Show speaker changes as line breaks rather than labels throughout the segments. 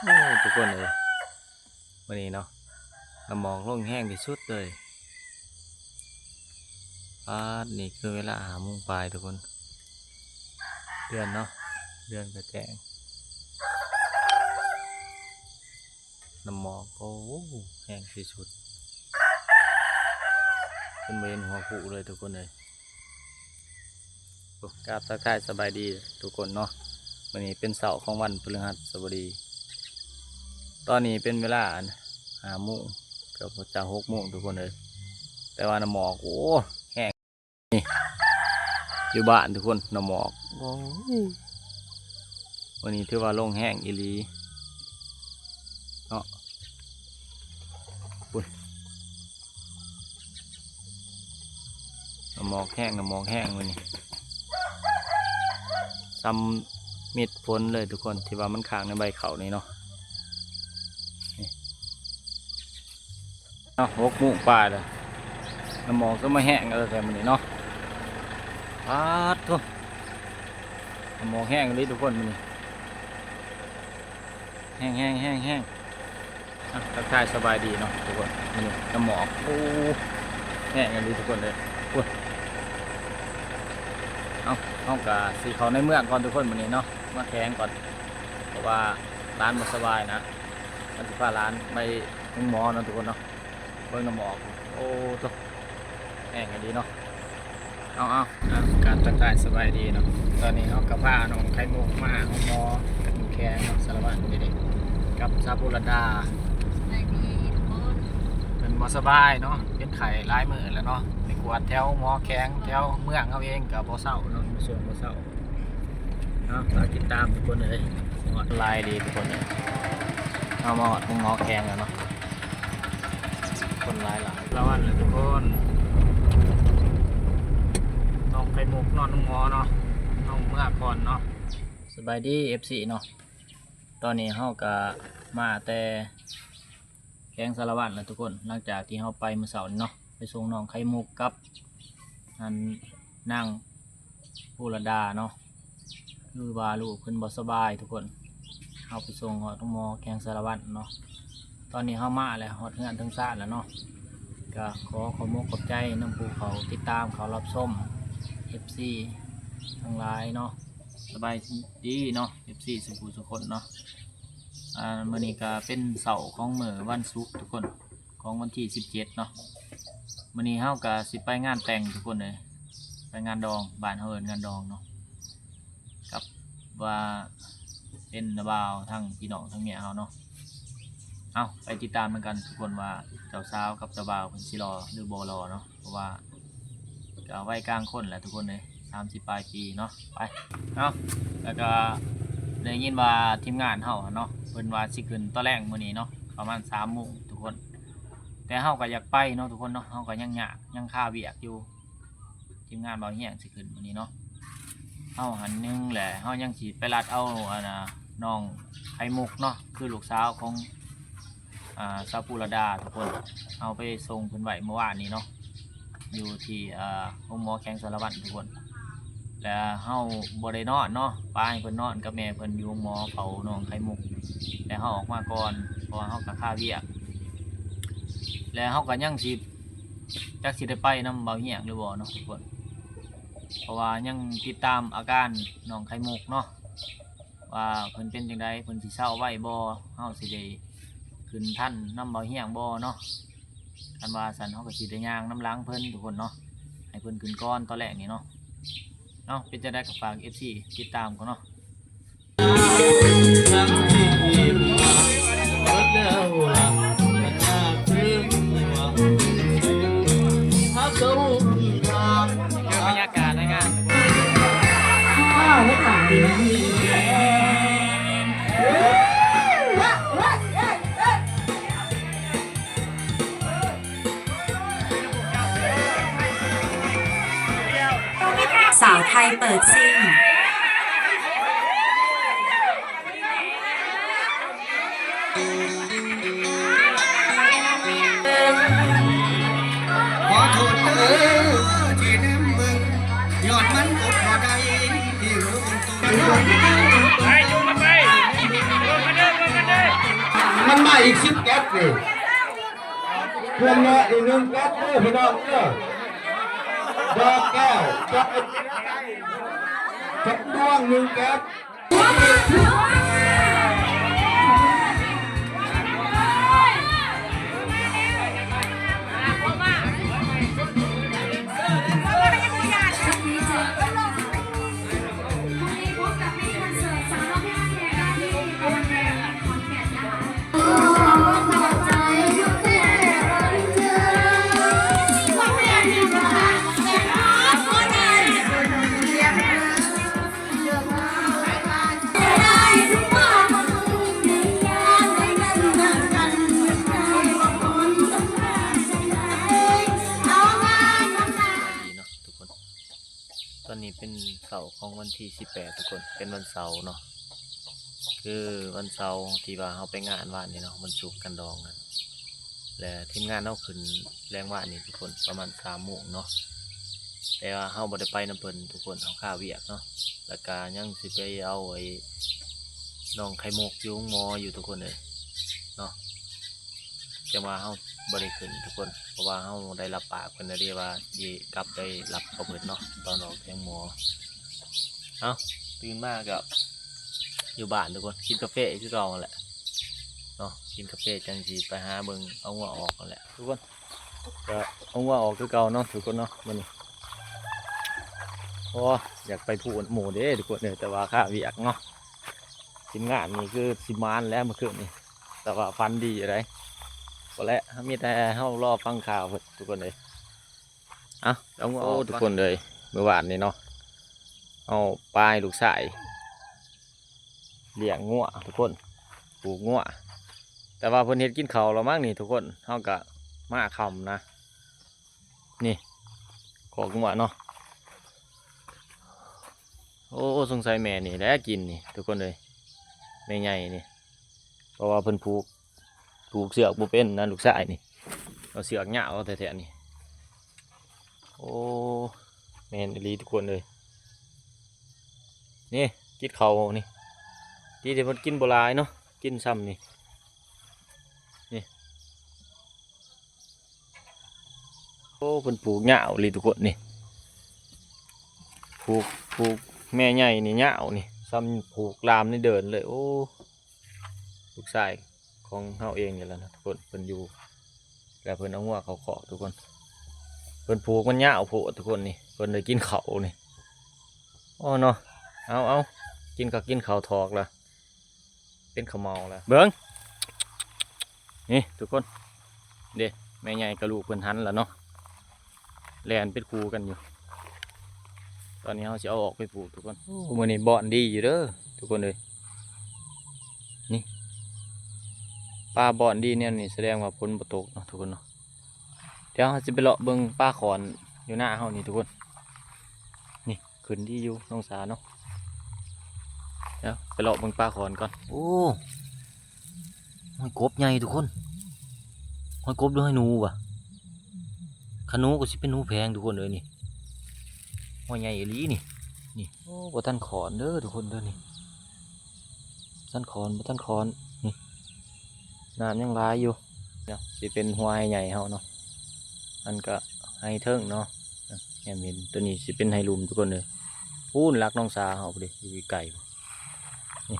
โอ้ทุกคนเลยวันนี้เนาะน้ำหมอกลงแห้งที่สุดเลยนี่คือเวลา5 โมงปลายทุกคนเดือนเนาะเดือนกระแจงน้ำหมอกโอ้แห้งที่สุดเป็นเวรหัวผู้เลยทุกคนเลยกราบทักทายสบายดีทุกคนเนาะวันนี้เป็นเสาร์ของวันพฤหัสบดีตอนนี้เป็นเวลา5 โมงเกือบจะ6 โมงทุกคนเลยแต่ว่าน้ำหมอกโอ้แห้งนี่อยู่บ้านทุกคนน้ำหมอกโอ้วันนี้ถือว่าลงแห้งอีหลีเนาะปุ้ยน้ำหมอกแห้งวันนี้ซ้ำมิดฝนเลยทุกคนที่ว่ามันค้างในใบเขานี่เนาะ6 โมงปลายเลยน้ำหมอกก็มาแห้งแต่มันนี่เนาะทุกน้ำหมอกแห้งเลยทุกคนมันนี่แห้งทักทายสบายดีเนาะทุกคนมันนี่น้ำหมอกโอ้แห้งกันดีทุกคนเลยเอากะสีเขาในเมืองก่อนทุกคนมันนี่เนาะมาแข่งก่อนเพราะว่าร้านมันสบายนะมันจะพาร้านไปถึงหมอเนาะทุกคนเนาะเบิ่งน้ำหมอกโอ้ตัวแห้งกันดีเนาะเอาการทักทายสบายดีเนาะตอนนี้เขากับผ้าน้องไข่มุกมาของหมอกับแข่งเนาะสารวัตรเด็กกับซาบูรันดาเป็นหมอสบายเนาะเป็นไข่ลายมือแล้วเนาะในกวดแถวหมอแข็งแถวเมืองเขาเองกับบ่เศร้าเนาะส่วนบ่เศร้าฝากติดตามทุกคนเลยหอดลายดีทุกคนเลยเอามาหอดหมอแข็งแล้วเนาะคนลายหลายแล้วอันเลยทุกคนน้องไข่มุกนอนน้องหมอเนาะน้องเมื่อก่อนเนาะสบายดี FC เนาะตอนนี้เฮาก็มาแต่แข่งสารวัตรแล้วทุกคนหลังจากที่เฮาไปเมื่อเสาร์เนาะไปส่งน้องไข่มุกกับนั่งผู้ระดาเนาะลูกบาลูกเพิ่นบ่สบายทุกคนเฮาไปส่งหอดหมอแข่งสารวัตรเนาะตอนนี้เฮามาแล้วฮอดงานทั้งชาติแล้วเนาะก็ขอมกขอบใจน้ำผู้เขาติดตามเขารับชม FC ทั้งหลายเนาะสบายดีเนาะ FC สุขุสุคนเนาะมื้อนี้ก็เป็นเสาร์ของมื้อวันศุกร์ทุกคนของวันที่17เนาะมื้อนี้เฮาก็สิไปงานแต่งทุกคนเลยไปงานดองบ้านเฮาเอิ้นงานดองเนาะกับว่าเป็นระบ่าวทั้งพี่น้องทั้งเมียเฮาเนาะเอาไปติดตามกันทุกคนว่าเจ้าสาวกับเจ้าบ่าวเพิ่นสิรอหรือบ่รอเนาะเพราะว่าก็วัยกลางคนแหละทุกคนเลย30 ปลายปีเนาะไปแล้วก็ได้ยินว่าทีมงานเฮาเนาะเพิ่นว่าสิขึ้นตอนแรกมื้อนี้เนาะประมาณ3 โมงทุกคนแต่เฮาก็อยากไปเนาะทุกคนเนาะเฮาก็ยังยากยังค่าเวียกอยู่ทีมงานเบาเฮียงสิขึ้นมื้อนี้เนาะเฮาหันนึงแหละเฮายังสิไปรัดเอาน้องไข่มุกเนาะคือลูกสาวของซาปูราดาทุกคนเอาไปส่งเพิ่นไว้เมื่อวานนี้เนาะอยู่ที่ห้องหมอแข้งสารวัตรทุกคนแล้วเฮาบ่ได้นอนเนาะป้าให้เพิ่นนอนกับแม่เพิ่นอยู่ห้องหมอเฝ้าน้องไข่มุกแล้วเฮาออกมาก่อนเพราะเฮาก็ค่าเวียกแล้วเฮาก็ยังสิจักสิได้ไปนำเบาเหี่ยงหรือบ่เนาะทุกคนเพราะว่ายังติดตามอาการน้องไข่มุกเนาะว่าเพิ่นเป็นจังไดเพิ่นสิเศร้าไว้บ่เฮาสิได้ขึ้นท่านนำเบาเหี่ยงบ่เนาะคันว่าสันเฮาก็สิได้ย่างน้ำล้างเพิ่นทุกคนเนาะให้เพิ่นขึ้นก้อนตอนแรกนี่เนาะเป็นจะได้กับฝาก FC ติดตามกันเนาะบรรยากาศในงาน
ไม่ต่างดีนะสาวไทยเปิดซิง
ขอโทษเด้อที่น้ำมึงยอดมันอดบ่ได้ที่รู้ตัวไปจูงมันไปจูงมันเด้อ อีก10แก๊สนี่เครื่องแง่อีก1แก๊สเด้อพี่น้องเด้อดอกแก้วจับดวง1แก๊ส
ดีเนาะทุกคนตอนนี้เป็นเสาร์ของวันที่18ทุกคนเป็นวันเสาร์เนาะคือวันเสาร์ที่ว่าเราไปงานว่านนี่เนาะมันสุกกันดองกันและทีมงานเราขึ้นแรงว่านนี่ทุกคนประมาณ3 โมงเนาะแต่ว่าเราบ่ได้ไปน้ำเพิ่นทุกคนเราข้าเวียกเนาะแล้วก็ยังสิไปเอาไอ้น้องไข่มุกอยู่หมออยู่ทุกคนเลยเนาะจะมาเราบ่ได้ขึ้นทุกคนเพราะว่าเราได้รับปากเพิ่นได้เรียกว่าสิกลับไปรับเขาเพิ่นเนาะตอนออกแทงหมอเอาตื่นมากับอยู่บ้านทุกคนกินกาแฟคือเก่าแหละเนาะกินกาแฟจังสิไปหาเบิ่งเอาหัวออกนั่นแหละทุกคนก็เอาหัวออกคือเก่าเนาะทุกคนเนาะมื้อนี้โอ้อยากไปพูดหมู่เด้ทุกคนเนี่ยแต่ว่าข้าเวียกเนาะทีมงานนี่คือสิมานแล้วเมื่อคืนนี้แต่ว่าฟันดีอะไรก็แล้วมีแต่เฮารอฟังข่าวทุกคนเลยเอาหัวออกทุกคนเลยเมื่อวานนี้เนาะเอาปลายลูกชายเลี้ยงงัวทุกคนปลูกงัวแต่ว่าเพิ่นเฮ็ดกินข้าวเรามั่งนี่ทุกคนเฮาก็มาคำนะนี่ของงัวเนาะโอ้สงสัยแม่นี่แหละกินนี่ทุกคนเลยแม่ใหญ่นี่เพราะว่าเพิ่นผูกเสือกบ่เป็นนะลูกชายนี่เอาเสือกหญ้าเอาแท้ๆนี่โอ้แม่นอีหลีทุกคนเลยนี่กินข้าวนี่ที่เพิ่นกินบ่หลายเนาะกินซ้ำนี่โอ้เพิ่นปลูกหญ้าอีหลีทุกคนนี่ปลูกแม่ใหญ่นี่หญ้านี่ซ้ำปลูกลามนี่เดินเลยโอ้ลูกชายของเฮาเองนี่แหละนะทุกคนเพิ่นอยู่แล้วเพิ่นเอาหัวเขาขอกทุกคนเพิ่นปลูกมันหญ้าโพดทุกคนนี่เพิ่นได้กินข้าวนี่อ๋อเนาะเอากินก็กินข้าวทอกละเป็นข้าวเมาแล้วเบิ้งนี่ทุกคนเด้แม่ใหญ่กับลูกเพิ่นหันแล้วเนาะแล่นเป็นคู่กันอยู่ตอนนี้เราจะเอาออกไปปลูกทุกคนมื้อนี้บ่อนดีอยู่เด้อทุกคนเลยนี่ปลาบ่อนดีเนี่ยนี่แสดงว่าฝนบ่ตกเนาะทุกคนเนาะเดี๋ยวเราจะไปเลาะเบิ่งปลาขอนอยู่หน้าเฮานี่ทุกคนนี่ขึ้นดีอยู่น้องสาเนาะเดี๋ยวไปเลาะเบิ่งปลาขอนก่อนโอ้หอยกบใหญ่ทุกคนหอยกบด้วยหอยหนูว่ะขนูก็สิเป็นหนูแพงทุกคนเลยนี่หอยใหญ่อีหลีนี่โอ้บ่ทันขอนเด้อทุกคนเด้อนี่ทันขอนบ่ทันขอนนี่น้ำยังหลายอยู่เนาะสิเป็นหอยใหญ่เฮาเนาะอันก็ไฮเทิงเนาะแง่เห็นตัวนี้สิเป็นไฮลุมทุกคนเลยพูนรักน้องสาเฮาไปดิอยู่ไกลนี่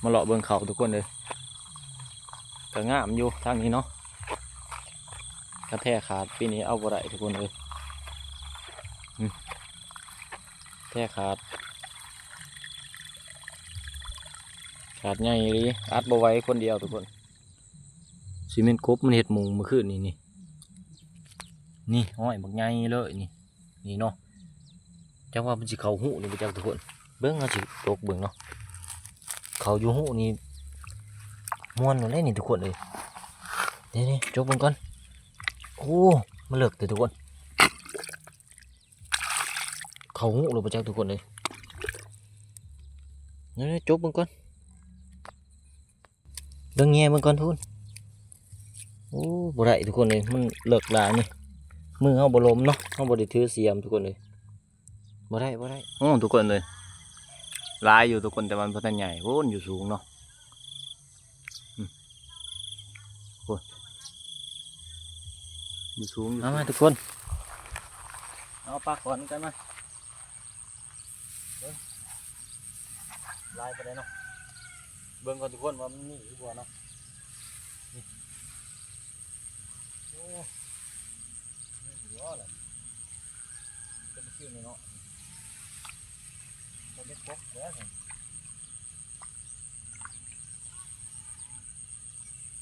มาเลาะเบิ่งเขาทุกคนเลยก็งามอยู่ทางนี้เนาะกระแทกขาดปีนี้เอาบ่ได้ทุกคนเลยแทกขาดใหญ่เลยอัดบ่ไว้คนเดียวทุกคนซีเมนต์กบมันเห็ดมุงเมื่อคืนนี่ห้อยบักใหญ่เลยนี่เนาะจังว่ามันสิเขาหูนี่ไปจังทุกคนเบิ้งเอาสิตกเบิ้งเนาะเขาอยู่หูนี่ม้วนเลยนี่ทุกคนเลยนี่จกเบิ้งก่อนโอ้มาเลิกแต่ทุกคนเขาหูเลยไปจังทุกคนเลยนี่จกเบิ้งก่อนเบิ้งแง่เบิ้งก่อนทุกคนโอ้บ่ได้ทุกคนเลยมันเลิกลานี่มือเขาบ่ล้มเนาะเขาบ่ได้ถือเสียมทุกคนเลยบ่ได้ทุกคนเลยลายอยู่ทุกคนแต่มันพัฒนาใหญ่โว้นอยู่สูงเนาะ อยู่สูงมาทุกคนเอาปลาขอนกันมาไล่ไปเลยเนาะเบิ่งก่อนทุกคนว่ามันนี่หรือเปล่าเนาะนี่โอ้นี่หัวอะไรจะมาชื่อนี่เนาะมันเป็นพกแล้วไง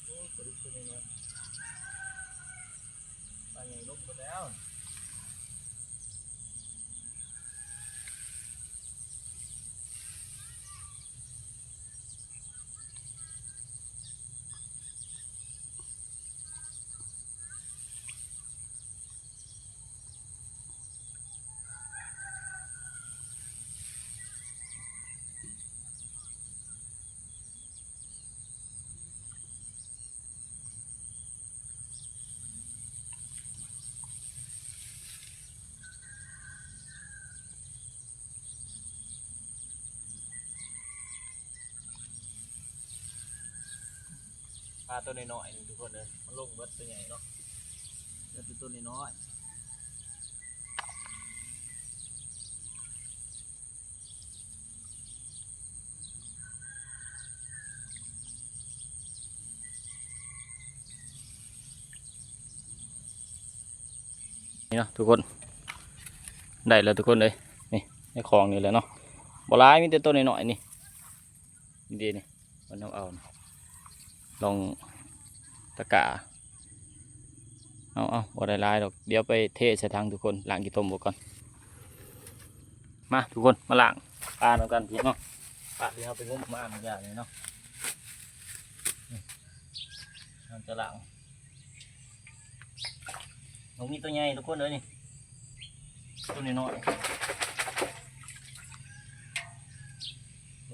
โอ้ตัวนี้ตัวนี้เนาะปลาใหญ่ลงไปแล้วปลาตัวน้อยๆนี่ทุกคนเลยมันลงเบิดตัวใหญ่เนาะแล้วตัวน้อยนี่เนาะทุกคนได้แล้วทุกคนเลยนี่ในคลองนี่แหละเนาะบ่ร้ายมีแต่ตัวน้อยๆนี่ดีนี่มันต้องเอาลองตะกะเอาบ่ได้ร้ายหรอกเดี๋ยวไปเทใส่ทางทุกคนล้างกี่ต้มบก่อนมาทุกคนมาล้างปลาแล้วกันพี่เนาะปลาที่เราไปงมมาเหมือนกันเลยเนาะเราจะล้างตรงนี้ตัวใหญ่ทุกคนเลยนี่ตัวน้อยๆ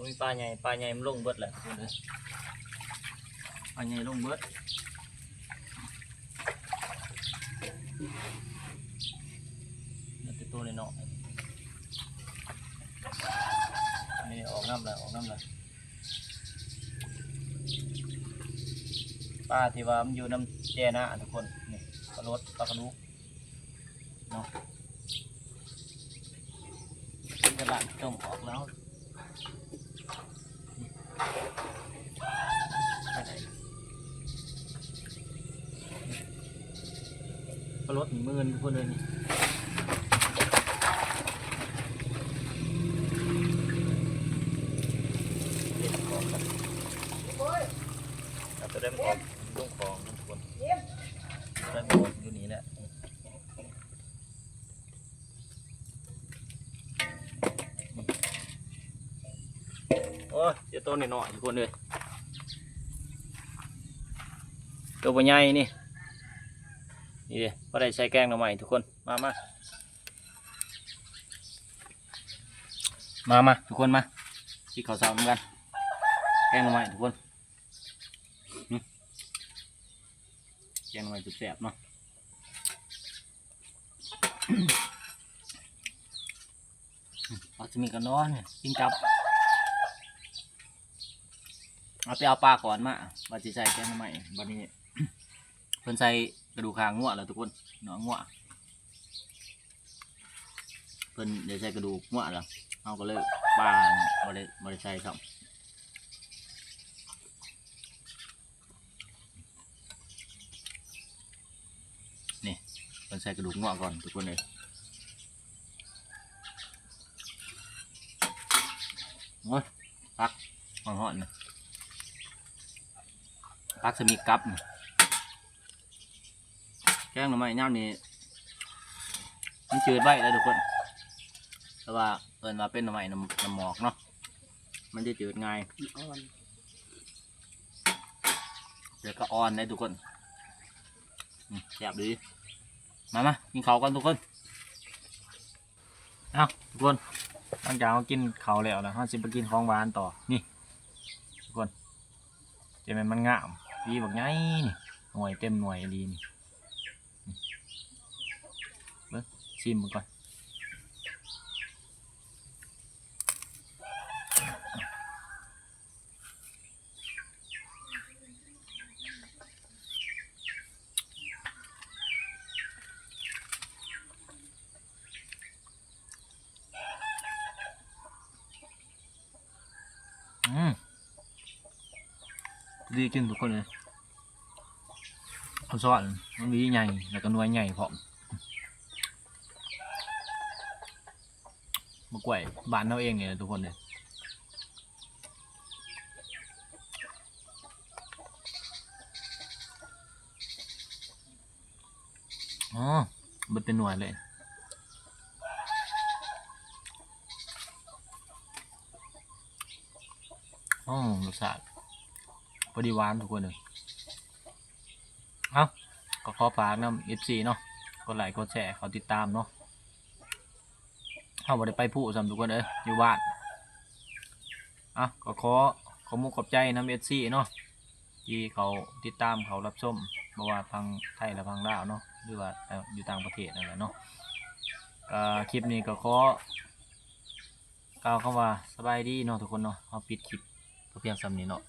มีปลาใหญ่มันลงเบิดแหละทุกคนเลยปลาใหญ่ลงเบิดนี่ตัวน้อยๆนี่ออกน้ำเลยปลาที่ว่ามันอยู่น้ำแจ่นะทุกคนนี่ปลารสปลากระดูกเนาะกระดาษต้มออกแล้วปลารสหนีมือทุกคนเลยนี่จะได้ไม่ออกลงคลองทุกคนได้ไม่ออกอยู่นี่แหละโอ้ยเจ้าตัวนี้หน่อยทุกคนเลยตัวใหญ่นี่นี่เลยก็ได้ใช้แกงหน่อไม้ทุกคนมาทุกคนมาที่เขาซ้อมกันแกงหน่อไม้ทุกคนแกงหน่อไม้จุดแสบเนาะเราจะมีกันนอนกินกับเอาไปเอาปลาก่อนมาว่าจะใส่แกงหน่อไม้วันนี้เพิ่นใส่กระดูกคางงัวแล้วทุกคนเนาะงัวเพิ่นเดี๋ยวใส่กระดูกงัวแล้วเอาก็เลยปลาบ่ได้ใส่ครับนี่เพิ่นใส่กระดูกงัวก่อนทุกคนเลยโอ้ยปักห่อนๆนะปักจะมีกับแกงหน่อไม้ย่ำนี่มันจืดไว้แล้วทุกคนแต่ว่าเอิญว่าเป็นหน่อไม้น้ำหมอกเนาะมันจะจืดง่ายเดี๋ยวก็อ่อนได้ทุกคนแซ่บดีมากินข้าวกันทุกคนเอาทุกคนหลังจากเรากินข้าวแล้วนะเราจะไปกินของหวานต่อนี่ทุกคนจะเป็นมันงามดีแบบไงนี่หน่วยเต็มหน่วยดีนี่ชิมมันก่อน ดีจริงทุกคนเลยเขาสอนมันมีใหญ่แล้วก็หน่วยใหญ่พร้อมมะกล้วยบ้านเราเองเนี่ยทุกคนเลยอ๋อมันเป็นหน่วยเลยอ๋อรสชาติพอดีหวานทุกคนเลยเอ้าก็ขอฝากนำ FC เนาะกดไลค์กดแชร์เขาติดตามเนาะเขาบ่ได้ไปผู้สำทุกคนเลยอยู่บ้านก็ขอมุกขอบใจนำ FC เนาะที่เขาติดตามเขารับชมบ่ว่าพังไทยและพังลาวเนาะหรือว่าอยู่ต่างประเทศนั่นแหละเนาะคลิปนี้ก็ขอกล่าวคำว่าสบายดีเนาะทุกคนเนาะเอาปิดคลิปเพียงซ้ำนี้เนาะ